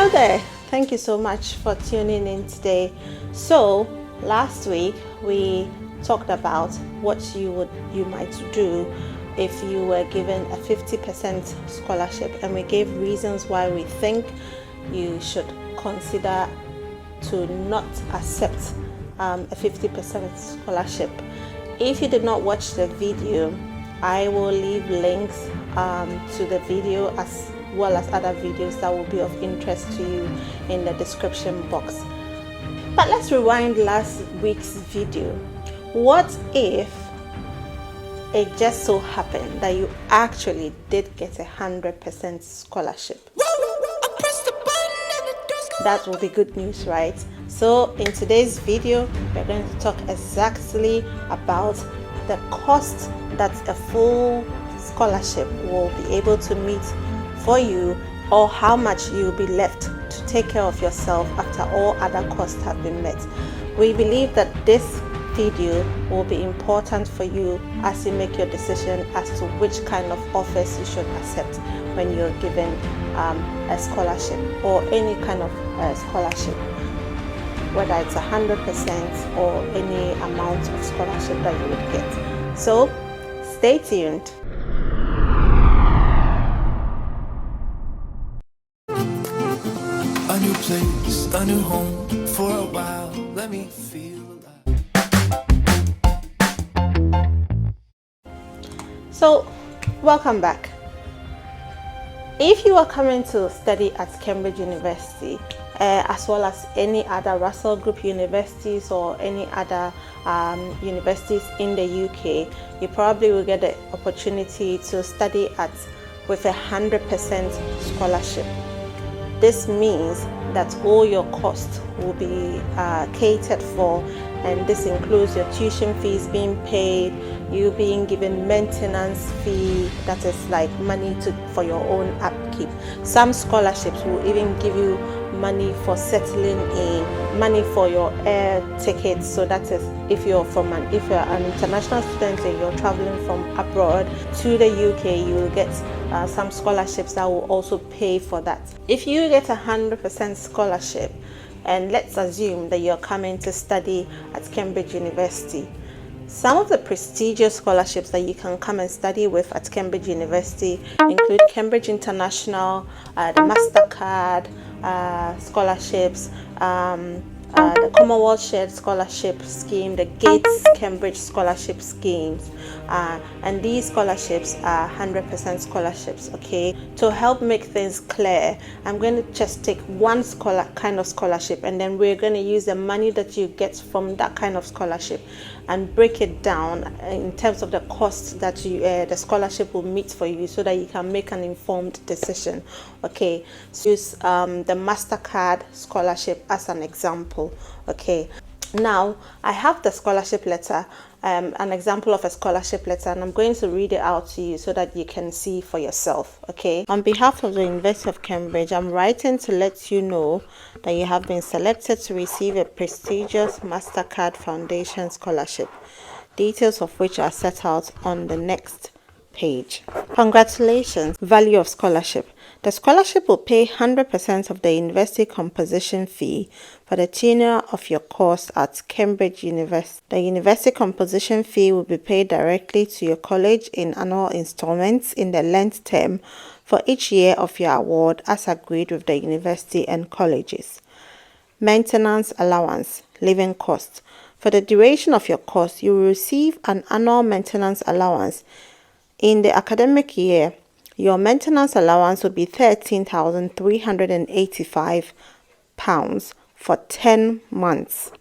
Hello there. Thank you so much for tuning in today. So last week we talked about what you might do if you were given a 50% scholarship, and we gave reasons why we think you should consider to not accept a 50% scholarship. If you did not watch the video, I will leave links to the video as well as other videos that will be of interest to you in the description box. But let's rewind last week's video. What if it just so happened that you actually did get 100% scholarship? That will be good news, right? So in today's video, we're going to talk exactly about the cost that a full scholarship will be able to meet for you, or how much you'll be left to take care of yourself after all other costs have been met. We believe that this video will be important for you as you make your decision as to which kind of offers you should accept when you're given a scholarship or any kind of scholarship, whether it's 100% or any amount of scholarship that you would get. So stay tuned. A new place, a new home for a while. Let me feel alive. So, welcome back. If you are coming to study at Cambridge University, as well as any other Russell Group universities or any other universities in the UK, you probably will get the opportunity to study with 100% scholarship. This means that all your costs will be catered for, and this includes your tuition fees being paid, you being given maintenance fee, that is like money for your own upkeep. Some scholarships will even give you money for settling in, money for your air tickets. So that is if you're an international student and you're traveling from abroad to the UK, you will get some scholarships that will also pay for that. If you get 100% scholarship, and let's assume that you're coming to study at Cambridge University, some of the prestigious scholarships that you can come and study with at Cambridge University include Cambridge International, the MasterCard scholarships, the Commonwealth Shared Scholarship Scheme, the Gates Cambridge Scholarship Schemes, and these scholarships are 100% scholarships. Okay, to help make things clear, I'm going to just take one kind of scholarship, and then we're going to use the money that you get from that kind of scholarship and break it down in terms of the cost that the scholarship will meet for you, so that you can make an informed decision. Okay, so use the MasterCard scholarship as an example. Okay, now I have the scholarship letter, an example of a scholarship letter, and I'm going to read it out to you so that you can see for yourself. Okay, on behalf of the University of Cambridge, I'm writing to let you know that you have been selected to receive a prestigious MasterCard Foundation scholarship, details of which are set out on the next page. Congratulations. Value of scholarship. The scholarship will pay 100% of the university composition fee for the tenure of your course at Cambridge University. The university composition fee will be paid directly to your college in annual installments in the length term for each year of your award, as agreed with the university and colleges. Maintenance allowance, living costs. For the duration of your course, you will receive an annual maintenance allowance. In the academic year, your maintenance allowance will be £13,385 for 10 months.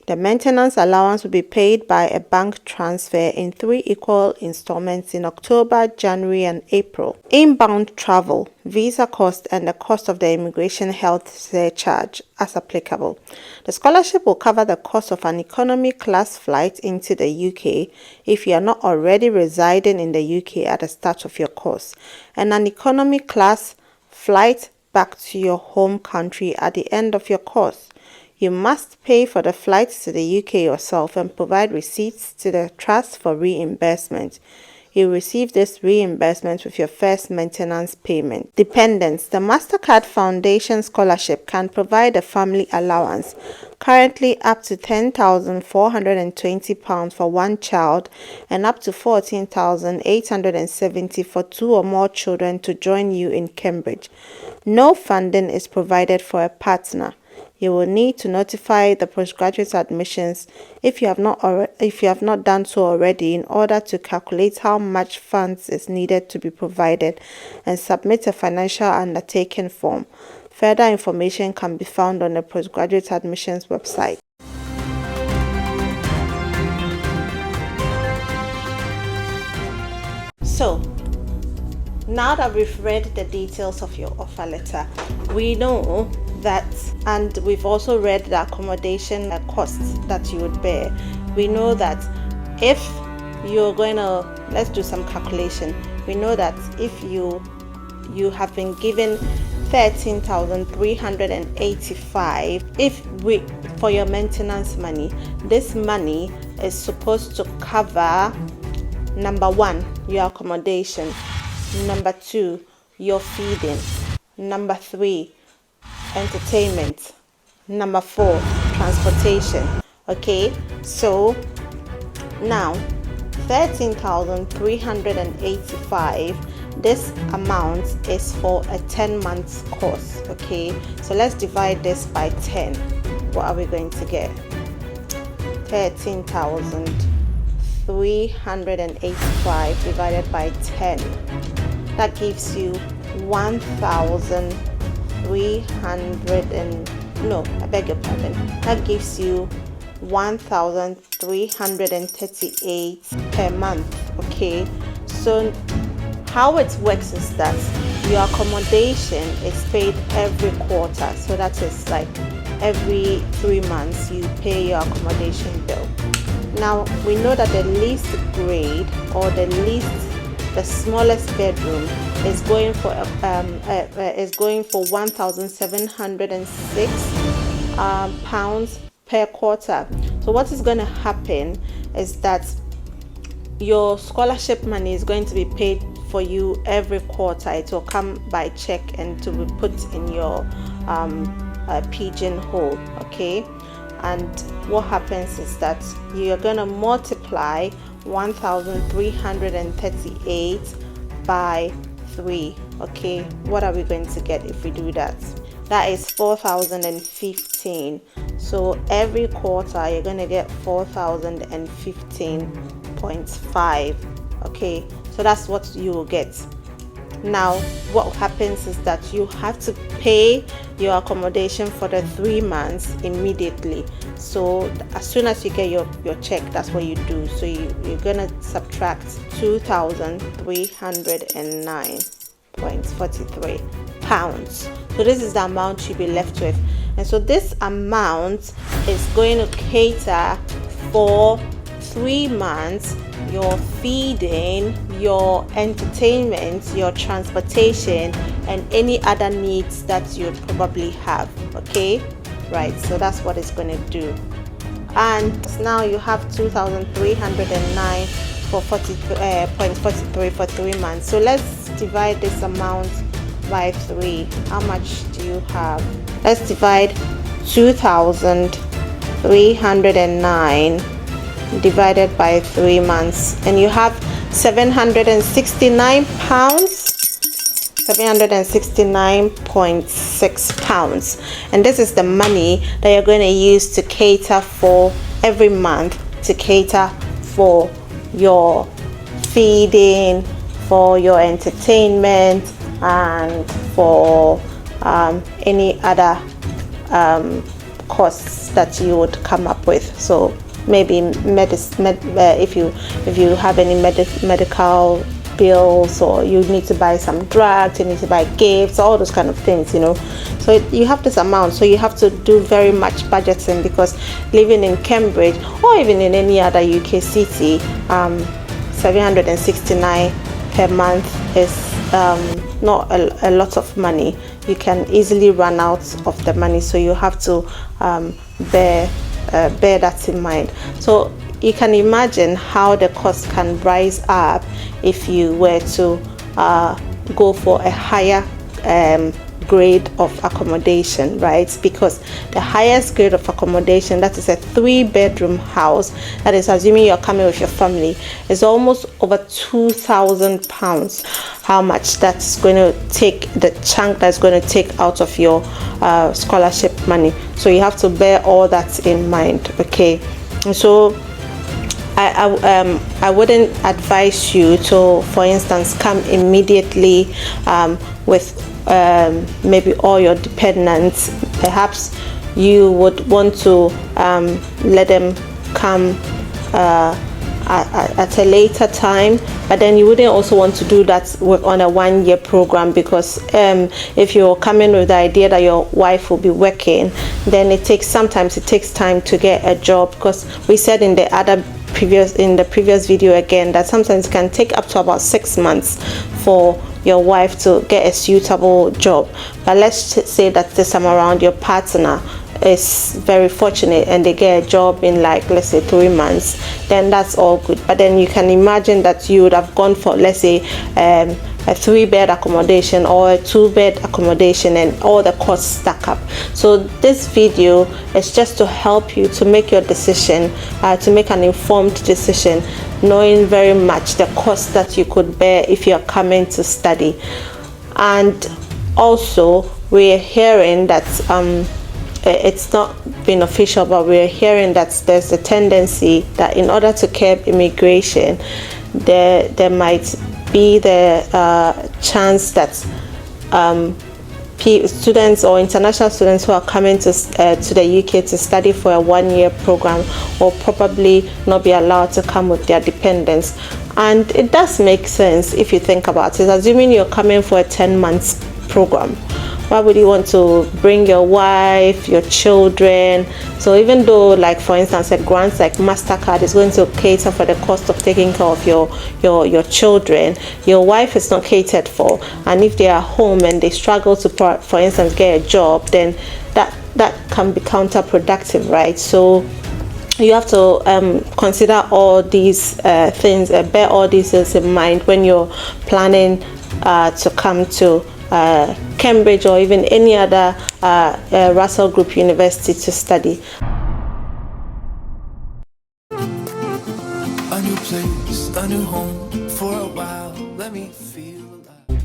The maintenance allowance will be paid by a bank transfer in 3 equal installments in October, January, and April. Inbound travel, visa cost, and the cost of the immigration health surcharge as applicable. The scholarship will cover the cost of an economy class flight into the UK if you are not already residing in the UK at the start of your course, and an economy class flight back to your home country at the end of your course. You must pay for the flights to the UK yourself and provide receipts to the trust for reimbursement. You receive this reimbursement with your first maintenance payment. Dependents. The MasterCard Foundation Scholarship can provide a family allowance, currently up to £10,420 for one child and up to £14,870 for 2 or more children to join you in Cambridge. No funding is provided for a partner. You will need to notify the postgraduate admissions if you have not done so already in order to calculate how much funds is needed to be provided and submit a financial undertaking form. Further information can be found on the postgraduate admissions website. So, now that we've read the details of your offer letter, we know that, and we've also read the accommodation costs that you would bear. We know that if you're going to, let's do some calculation. We know that if you have been given 13,385, for your maintenance money, this money is supposed to cover, number 1, your accommodation, number 2, your feeding, number 3, entertainment, number 4, transportation. Okay, so now 13,385, this amount is for a 10-month course. Okay, so let's divide this by 10. What are we going to get? 13,385 divided by 10, that gives you 1,338 per month. Okay, so how it works is that your accommodation is paid every quarter, so that is like every 3 months you pay your accommodation bill. Now we know that the least grade, or the smallest bedroom is going for 1,706 pounds per quarter. So what is going to happen is that your scholarship money is going to be paid for you every quarter. It will come by check and to be put in your pigeonhole. Okay, and what happens is that you're going to multiply 1,338 by 3. Okay, what are we going to get if we do that? That is 4,015. So every quarter you're going to get 4,015.5. okay, so that's what you will get. Now what happens is that you have to pay your accommodation for the 3 months immediately. So as soon as you get your check, that's what you do. So you're gonna subtract 2,309.43 pounds. So this is the amount you'll be left with, and so this amount is going to cater for 3 months your feeding, your entertainment, your transportation, and any other needs that you'd probably have. Okay, right, so that's what it's going to do. And now you have 2,309 for 0.43 for 3 months. So let's divide this amount by 3. How much do you have? Let's divide 2,309 divided by 3 months, and you have 769 pounds, 769.6 pounds, and this is the money that you're going to use to cater for every month, to cater for your feeding, for your entertainment, and for any other costs that you would come up with. So maybe if you have any medical bills, or you need to buy some drugs, you need to buy gifts, all those kind of things, you know. So you have this amount, so you have to do very much budgeting, because living in Cambridge or even in any other UK city, 769 per month is not a lot of money. You can easily run out of the money, so you have to bear that in mind. So you can imagine how the cost can rise up if you were to go for a higher grade of accommodation, right? Because the highest grade of accommodation, that is a 3-bedroom house, that is assuming you're coming with your family, is almost over £2,000. How much that's going to take, the chunk that's going to take out of your scholarship money. So you have to bear all that in mind, okay? So I wouldn't advise you to, for instance, come immediately with maybe all your dependents. Perhaps you would want to let them come at a later time, but then you wouldn't also want to do that on a 1-year program, because if you're coming with the idea that your wife will be working, then sometimes it takes time to get a job, because we said in the previous video again that sometimes it can take up to about 6 months for your wife to get a suitable job. But let's say that this time around your partner is very fortunate and they get a job in, like, let's say 3 months, then that's all good. But then you can imagine that you would have gone for, let's say, a 3-bed accommodation or a 2-bed accommodation, and all the costs stack up. So this video is just to help you to make your decision, to make an informed decision, knowing very much the cost that you could bear if you're coming to study. And also, we're hearing that it's not been official, but we're hearing that there's a tendency that in order to curb immigration, there might be the chance that students or international students who are coming to the UK to study for a 1-year program will probably not be allowed to come with their dependents. And it does make sense if you think about it. Assuming you're coming for a 10-month program, why would you want to bring your wife, your children? So even though, like, for instance, a grant like MasterCard is going to cater for the cost of taking care of your children, your wife is not catered for. And if they are home and they struggle to, for instance, get a job, then that can be counterproductive, right? So you have to consider all these things, bear all these things in mind when you're planning to come to Cambridge or even any other Russell Group University to study. A new place, a new home for a while. Let me feel alive.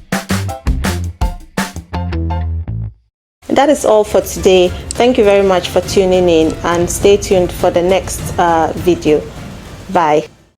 That is all for today. Thank you very much for tuning in, and stay tuned for the next video. Bye.